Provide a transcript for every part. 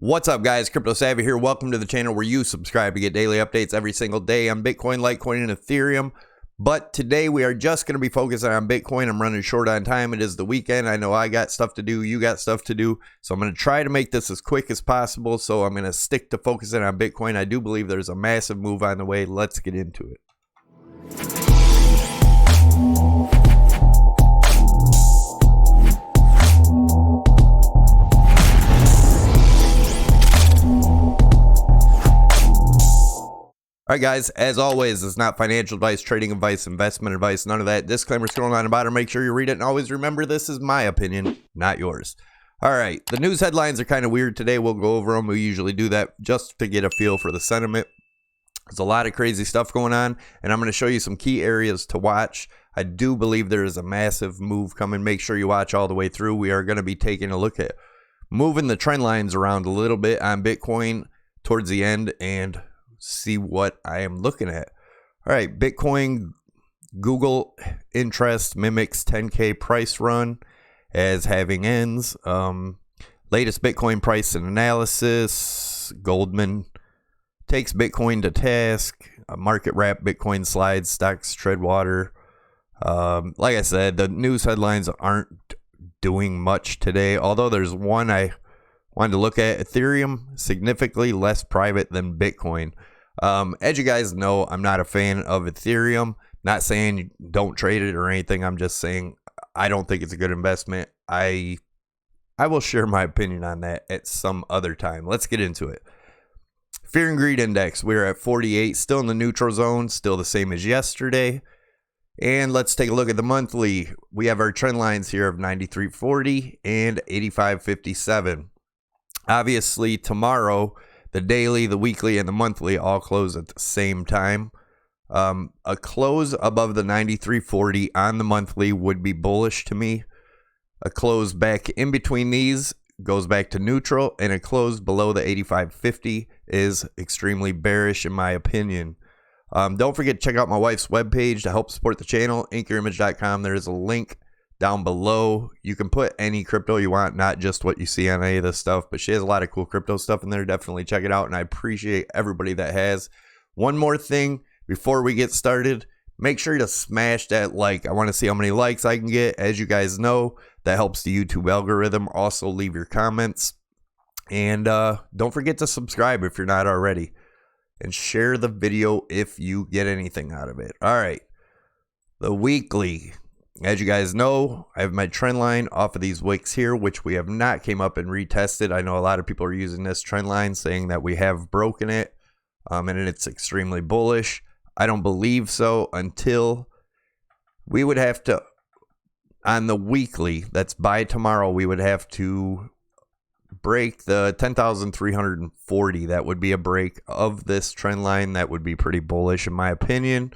What's up, guys? CryptoSavy here. Welcome to the channel where you subscribe to get daily updates every single day on Bitcoin, Litecoin, and Ethereum. But today we are just going to be focusing on Bitcoin. I'm running short on time. It is the weekend. I know I got stuff to do. You got stuff to do. So I'm going to try to make this as quick as possible. So I'm going to stick to focusing on Bitcoin. I do believe there's a massive move on the way. Let's get into it. All right, guys, as always, it's not financial advice, trading advice, investment advice, none of that. Disclaimer scrolling on the bottom. Make sure you read it. And always remember, this is my opinion, not yours. All right, the news headlines are kind of weird today. We'll go over them. We usually do that just to get a feel for the sentiment. There's a lot of crazy stuff going on, and I'm going to show you some key areas to watch. I do believe there is a massive move coming. Make sure you watch all the way through. We are going to be taking a look at moving the trend lines around a little bit on Bitcoin towards the end and see what I am looking at. All right, Bitcoin Google interest mimics 10K price run as having ends. Latest Bitcoin price and analysis. Goldman takes Bitcoin to task. Market wrap. Bitcoin slides. Stocks tread water. Like I said, the news headlines aren't doing much today, although there's one I wanted to look at. Ethereum significantly less private than Bitcoin. As you guys know, I'm not a fan of Ethereum. Not saying you don't trade it or anything. I'm just saying I don't think it's a good investment. I will share my opinion on that at some other time. Let's get into it. Fear and Greed Index. We're at 48, still in the neutral zone, still the same as yesterday. And let's take a look at the monthly. We have our trend lines here of 93.40 and 85.57. Obviously, tomorrow, the daily, the weekly, and the monthly all close at the same time. A close above the 93.40 on the monthly would be bullish to me. A close back in between these goes back to neutral, and a close below the 85.50 is extremely bearish in my opinion. Don't forget to check out my wife's webpage to help support the channel, anchorimage.com. There is a link down below. You can put any crypto you want, not just what you see on any of this stuff, but she has a lot of cool crypto stuff in there. Definitely check it out, and I appreciate everybody that has. One more thing before we get started, make sure to smash that like. I want to see how many likes I can get. As you guys know, that helps the YouTube algorithm. Also, leave your comments, and don't forget to subscribe if you're not already, and share the video if you get anything out of it. All right, the weekly. As you guys know, I have my trend line off of these wicks here, which we have not came up and retested. I know a lot of people are using this trend line saying that we have broken it, and it's extremely bullish. I don't believe so until we would have to, on the weekly, that's by tomorrow, we would have to break the 10,340. That would be a break of this trend line. That would be pretty bullish in my opinion.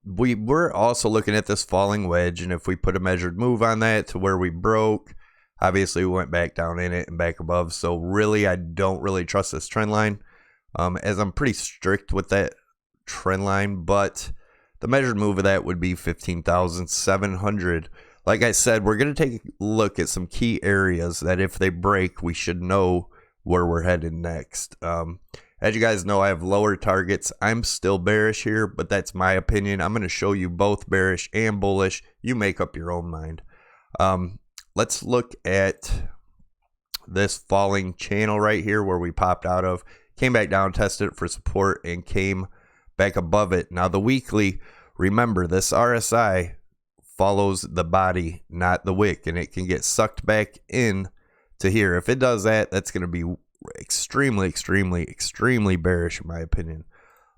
We were also looking at this falling wedge, and if we put a measured move on that to where we broke, obviously we went back down in it and back above. So really, I don't really trust this trend line, as I'm pretty strict with that trend line. But the measured move of that would be 15,700. Like I said, we're going to take a look at some key areas that if they break, we should know where we're headed next. As you guys know, I have lower targets. I'm still bearish here, but that's my opinion. I'm going to show you both bearish and bullish. You make up your own mind. Let's look at this falling channel right here where we popped out of. Came back down, tested it for support, and came back above it. Now, the weekly, remember, this RSI follows the body, not the wick, and it can get sucked back in to here. If it does that, that's going to be extremely bearish in my opinion.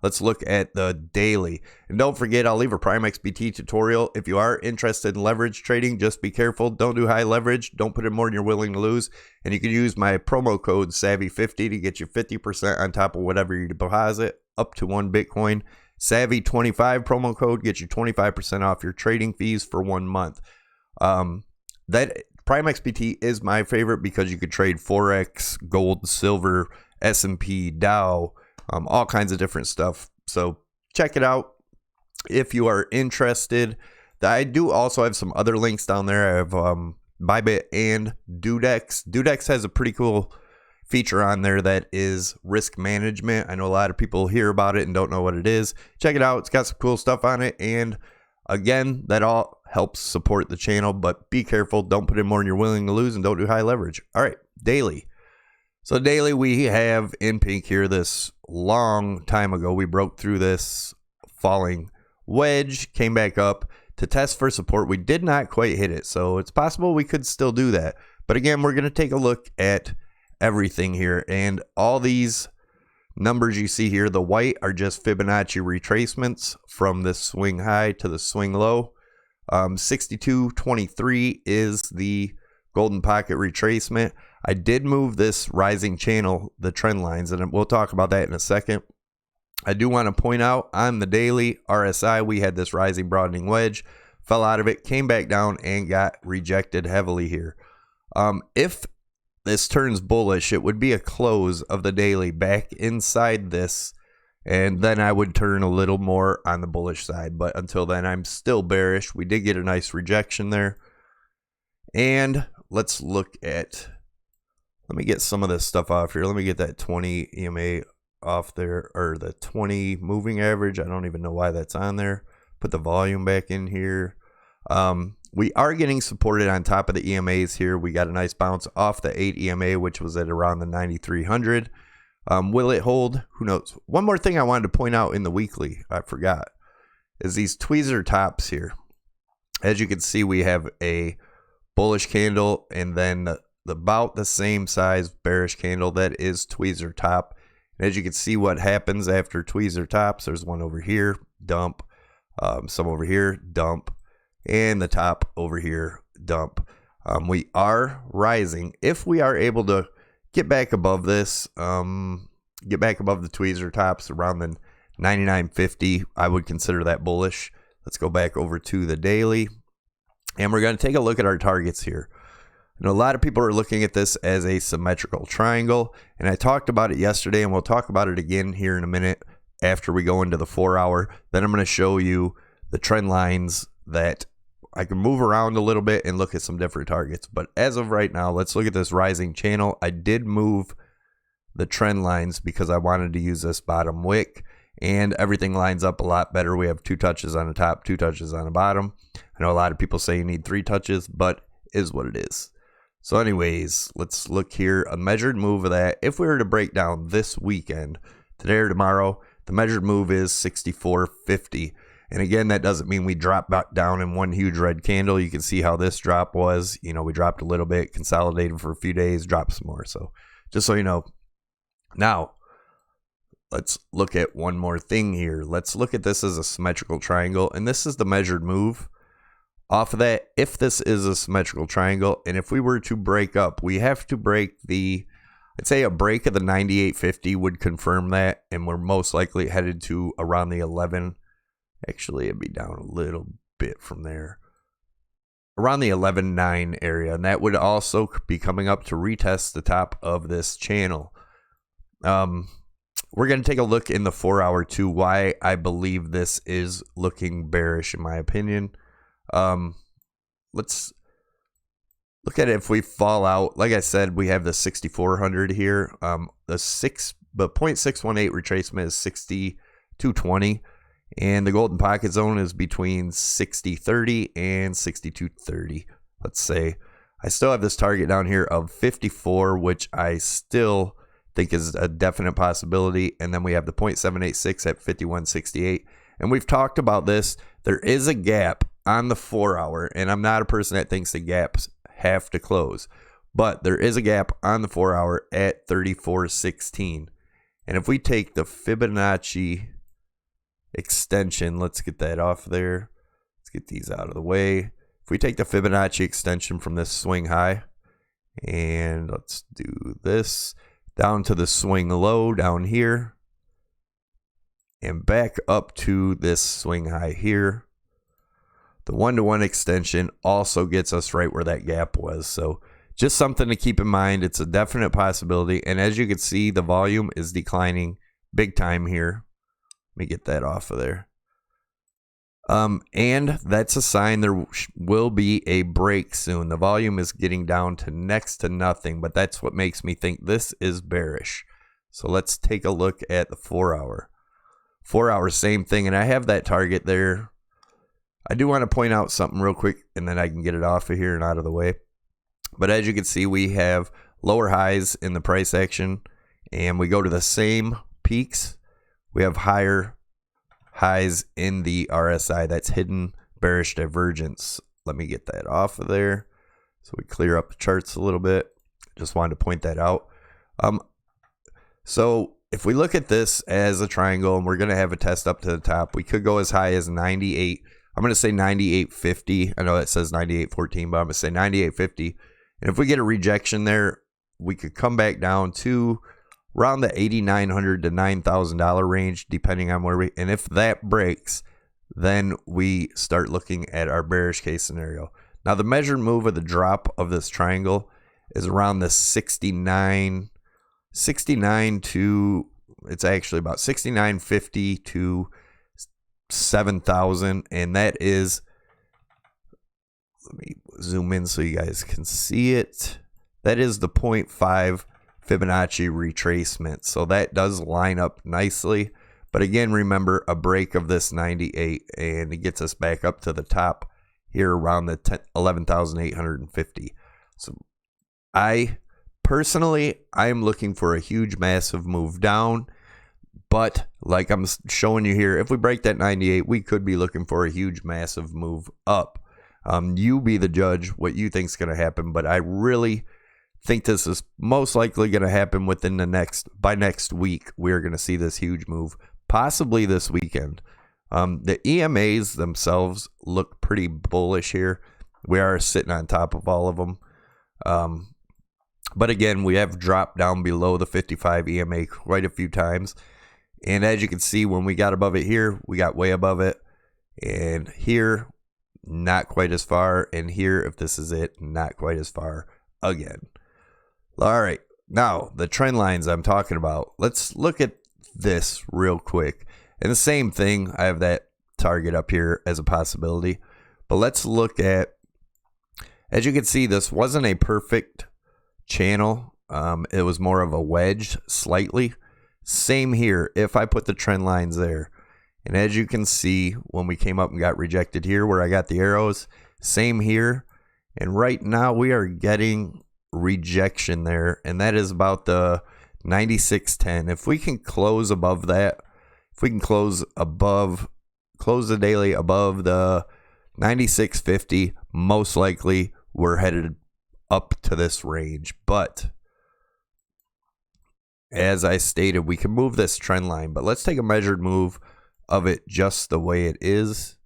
Let's look at the daily, and don't forget, I'll leave a Prime XBT tutorial. If you are interested in leverage trading, just be careful. Don't do high leverage. Don't put in more than you're willing to lose, and you can use my promo code Savy50 to get you 50% on top of whatever you deposit up to 1 Bitcoin. Savy25 promo code gets you 25% off your trading fees for 1 month. That Prime XBT is my favorite because you could trade Forex, gold, silver, S&P, Dow, all kinds of different stuff. So check it out if you are interested. I do also have some other links down there. I have Bybit and Dudex. Dudex has a pretty cool feature on there that is risk management. I know a lot of people hear about it and don't know what it is. Check it out. It's got some cool stuff on it. And again, that all helps support the channel, but be careful. Don't put in more than you're willing to lose and don't do high leverage. All right, daily. So daily, we have in pink here this long time ago. We broke through this falling wedge, came back up to test for support. We did not quite hit it, so it's possible we could still do that. But again, we're going to take a look at everything here, and all these numbers you see here, the white are just Fibonacci retracements from this swing high to the swing low. 62.23 is the golden pocket retracement. I did move this rising channel, the trend lines, and we'll talk about that in a second. I do want to point out on the daily RSI, we had this rising broadening wedge, fell out of it, came back down, and got rejected heavily here. If this turns bullish, it would be a close of the daily back inside this, and then I would turn a little more on the bullish side. But until then, I'm still bearish. We did get a nice rejection there. And let's look at, let me get some of this stuff off here. Let me get that 20 EMA off there, or the 20 moving average. I don't even know why that's on there. Put the volume back in here. We are getting supported on top of the EMAs here. We got a nice bounce off the 8 EMA, which was at around the 9,300. Will it hold? Who knows? One more thing I wanted to point out in the weekly, I forgot, is these tweezer tops here. As you can see, we have a bullish candle and then about the same size bearish candle that is tweezer top. And as you can see, what happens after tweezer tops, there's one over here, dump, some over here, dump, and the top over here, dump. We are rising. If we are able to get back above this, get back above the tweezer tops around the 99.50, I would consider that bullish. Let's go back over to the daily, and we're going to take a look at our targets here. And a lot of people are looking at this as a symmetrical triangle, and I talked about it yesterday, and we'll talk about it again here in a minute after we go into the 4 hour. Then I'm going to show you the trend lines that I can move around a little bit and look at some different targets. But as of right now, let's look at this rising channel. I did move the trend lines because I wanted to use this bottom wick, and everything lines up a lot better. We have 2 touches on the top, 2 touches on the bottom. I know a lot of people say you need 3 touches, but it is what it is. So anyways, let's look here, a measured move of that. If we were to break down this weekend, today or tomorrow, the measured move is 64.50. And again, that doesn't mean we drop back down in one huge red candle. You can see how this drop was. You know, we dropped a little bit, consolidated for a few days, dropped some more. So just so you know. Now, let's look at one more thing here. Let's look at this as a symmetrical triangle. And this is the measured move. Off of that, if this is a symmetrical triangle, and if we were to break up, we have to break the, I'd say a break of the 98.50 would confirm that, and we're most likely headed to around the 11. Actually, it'd be down a little bit from there, around the 11.9 area, and that would also be coming up to retest the top of this channel. We're going to take a look in the 4 hour too, why I believe this is looking bearish in my opinion. Let's look at it. If we fall out, like I said, we have the 6,400 here. The 0.618 retracement is 62.20, and the golden pocket zone is between 60.30 and 62.30. Let's say I still have this target down here of 54, which I still think is a definite possibility. And then we have the 0.786 at 51.68. And we've talked about this. There is a gap on the 4 hour, and I'm not a person that thinks the gaps have to close, but there is a gap on the 4 hour at 34.16. And if we take the Fibonacci extension, let's get that off there. Let's get these out of the way. If we take the Fibonacci extension from this swing high, and let's do this down to the swing low down here, and back up to this swing high here. The 1-to-1 extension also gets us right where that gap was. So just something to keep in mind. It's a definite possibility. And as you can see, the volume is declining big time here. Let me get that off of there. And that's a sign there will be a break soon. The volume is getting down to next to nothing, but that's what makes me think this is bearish. So let's take a look at the 4 hour. 4 hour, same thing, and I have that target there. I do want to point out something real quick, and then I can get it off of here and out of the way. But as you can see, we have lower highs in the price action, and we go to the same peaks. We have higher highs in the RSI. That's hidden bearish divergence. Let me get that off of there so we clear up the charts a little bit. Just wanted to point that out. So if we look at this as a triangle, and we're going to have a test up to the top, we could go as high as 98. I'm going to say 98.50. I know it says 98.14, but I'm going to say 98.50. And if we get a rejection there, we could come back down to around the $8,900 to $9,000 range, depending on where we, and if that breaks, then we start looking at our bearish case scenario. Now, the measured move of the drop of this triangle is around the 69 to, it's actually about 69.50 to 7,000, and that is, let me zoom in so you guys can see it. That is the 0.5 Fibonacci retracement. So that does line up nicely. But again, remember a break of this 98 and it gets us back up to the top here around the 11,850. So I am looking for a huge massive move down. But like I'm showing you here, if we break that 98, we could be looking for a huge massive move up. You be the judge what you think is going to happen. But I really think this is most likely going to happen within by next week. We're going to see this huge move, possibly this weekend. The EMAs themselves look pretty bullish here. We are sitting on top of all of them. But again, we have dropped down below the 55 EMA quite a few times. And as you can see, when we got above it here, we got way above it. And here, not quite as far. And here, if this is it, not quite as far again. All right, now the trend lines I'm talking about. Let's look at this real quick. And the same thing, I have that target up here as a possibility. But let's look at, as you can see, this wasn't a perfect channel. It was more of a wedge, slightly. Same here, if I put the trend lines there. And as you can see, when we came up and got rejected here where I got the arrows, same here. And right now we are getting rejection there, and that is about the 96.10. If we can close above that, if we can close the daily above the 96.50, most likely we're headed up to this range. But as I stated, we can move this trend line, but let's take a measured move of it just the way it is.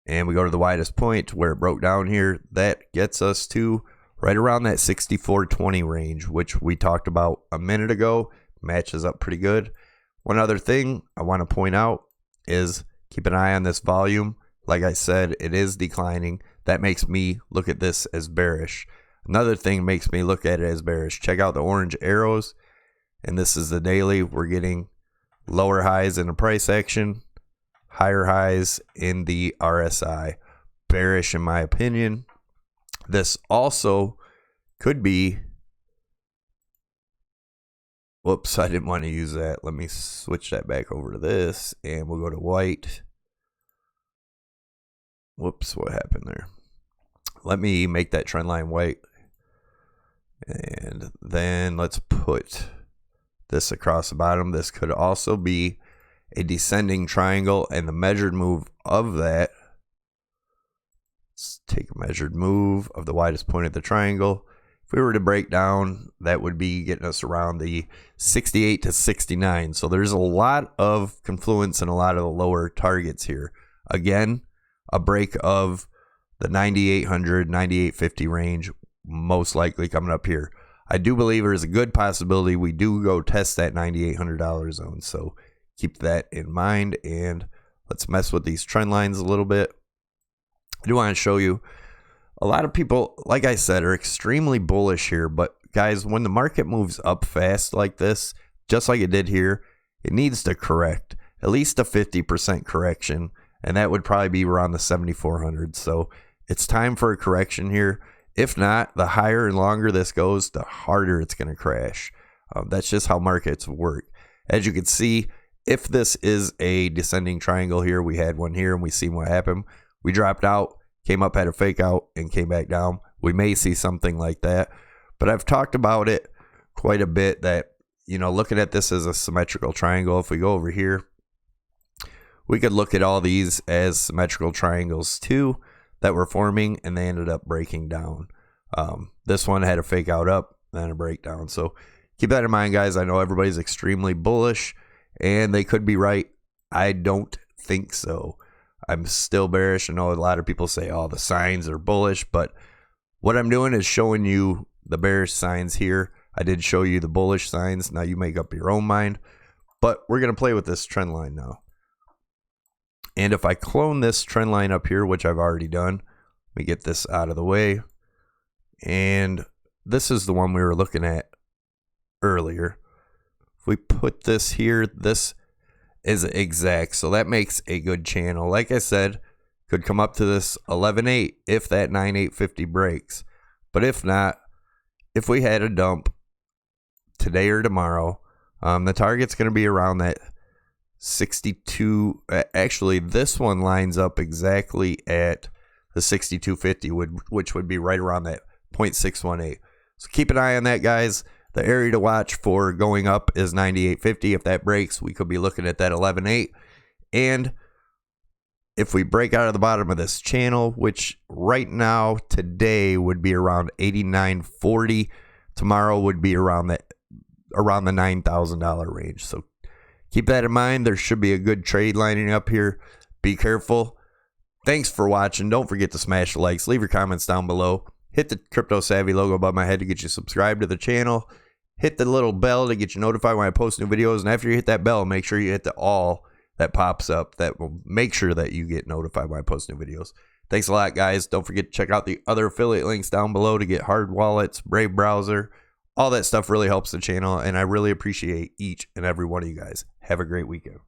And we go to the widest point where it broke down here. That gets us to right around that 64.20 range, which we talked about a minute ago. Matches up pretty good. One other thing I want to point out is keep an eye on this volume. Like I said, it is declining. That makes me look at this as bearish. Another thing makes me look at it as bearish. Check out the orange arrows. And this is the daily. We're getting lower highs in the price action, higher highs in the RSI. Bearish in my opinion. This also could be, whoops, I didn't want to use that. Let me switch that back over to this, and we'll go to white. Whoops, what happened there? Let me make that trend line white. And then let's put this across the bottom. This could also be a descending triangle, and the measured move of that, let's take a measured move of the widest point of the triangle. If we were to break down, that would be getting us around the 68 to 69. So there's a lot of confluence and a lot of the lower targets here. Again, a break of the 9800, 9850 range, most likely coming up here. I do believe there's a good possibility we do go test that $9,800 zone. So keep that in mind, and let's mess with these trend lines a little bit. I do want to show you, a lot of people, like I said, are extremely bullish here. But guys, when the market moves up fast like this, just like it did here, it needs to correct, at least a 50% correction. and that would probably be around the 7,400. So it's time for a correction here. If not, the higher and longer this goes, the harder it's going to crash. That's just how markets work. As you can see, if this is a descending triangle here, we had one here and we seen what happened. We dropped out, came up, had a fake out, and came back down. We may see something like that, but I've talked about it quite a bit that, you know, looking at this as a symmetrical triangle, if we go over here, we could look at all these as symmetrical triangles too that were forming, and they ended up breaking down. This one had a fake out up and a breakdown. So keep that in mind, guys. I know everybody's extremely bullish, and they could be right. I don't think so. I'm still bearish. I know a lot of people say, oh, the signs are bullish, but what I'm doing is showing you the bearish signs here. I did show you the bullish signs. Now you make up your own mind, but we're going to play with this trend line now. And if I clone this trend line up here, which I've already done, let me get this out of the way. And this is the one we were looking at earlier. If we put this here, this is exact. So that makes a good channel. Like I said, could come up to this 11.8 if that 9.850 breaks. But if not, if we had a dump today or tomorrow, the target's going to be around that 62. Actually, this one lines up exactly at the 62.50, which would be right around that 0.618. So keep an eye on that, guys. The area to watch for going up is 98.50. If that breaks, we could be looking at that 11.8. And if we break out of the bottom of this channel, which right now today would be around 89.40, tomorrow would be around the $9,000 range. So keep that in mind. There should be a good trade lining up here. Be careful. Thanks for watching. Don't forget to smash the likes. Leave your comments down below. Hit the CryptoSavy logo above my head to get you subscribed to the channel. Hit the little bell to get you notified when I post new videos. And after you hit that bell, make sure you hit the all that pops up. That will make sure that you get notified when I post new videos. Thanks a lot, guys. Don't forget to check out the other affiliate links down below to get hard wallets, Brave browser. All that stuff really helps the channel, and I really appreciate each and every one of you guys. Have a great weekend.